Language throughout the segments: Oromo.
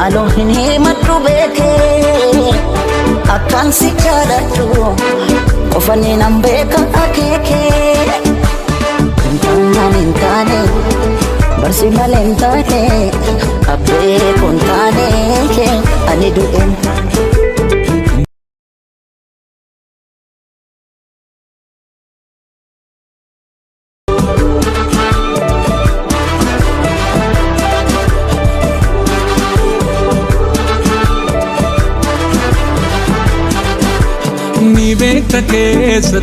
maaloo hin himadhu beekee akkaan si jaaladhu qofani nan beeka akeekee hin taane barsi malee hin taane abbee kun taane ani du'een. Ni beekta keessa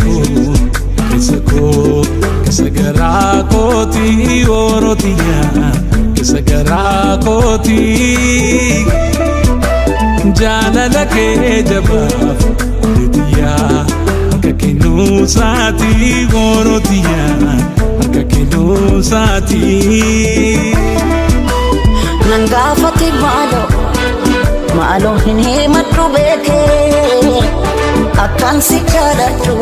koo keessa garaa kootii Orotiyaa keessa garaa kootii jaalala kee jabaaf Orotiyaa harka kennuu saatii Orotiyaa harka kennuu saatii. Nan gaafate maaloo hin himadhu beekee akkaan si jaaladhu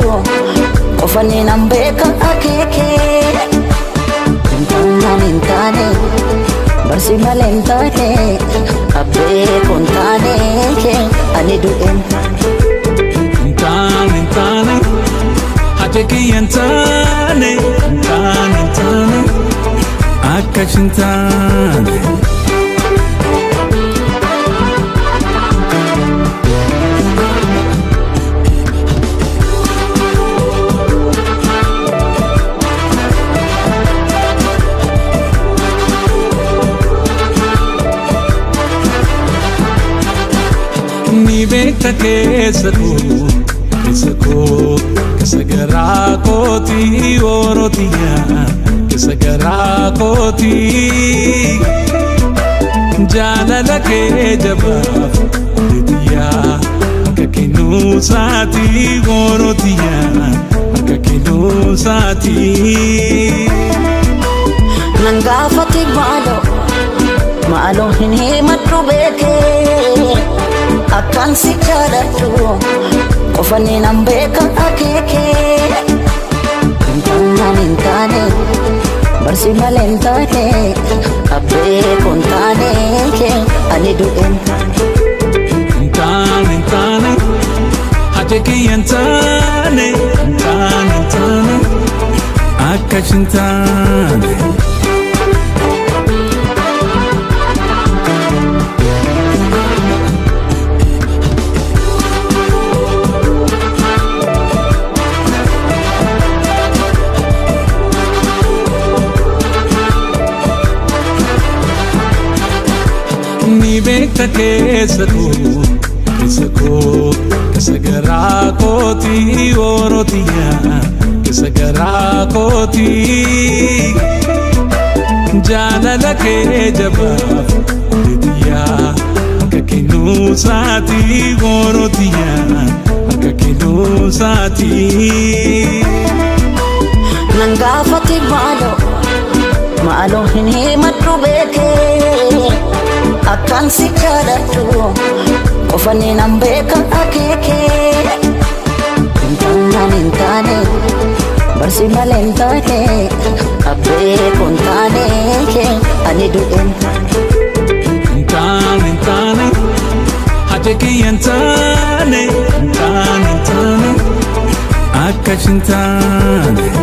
qofani nan beeka akeekee hin taane barsi malee hin taane abbee kun taane ani du'een. Hin taane ati kiyya hin taane akkas hin taane. Ni beekta keessa koo keessa garaa kootii Orotiyaa keessa garaa kootii jaalala kee jabaaf Orotiyaa harka kennuu saatii Orotiyaa harka kennuu saatii. Nan gaafate maaloo hin himadhu beekee akkaan si jaaladhu qofani nan beeka akeekee hin taane barsi malee hin taane abbee kun taane ani du'een. Hin taane ati kiyya hin taane akkas hin taane. Ni beekta keessa koo keessa garaa kootii Orotiyaa keessa garaa kootii jaalala kee jabaaf Orotiyaa harka kennuu saatii Orotiyaa harka kennuu saatii. Nan gaafate maaloo hin himadhu beekee akkaan si jaaladhu qofani nan beeka akeekee hin taane barsi malee hin taane abbee kun taane ani du'een. Hin taane ati kiyya hin taane akkas hin taane.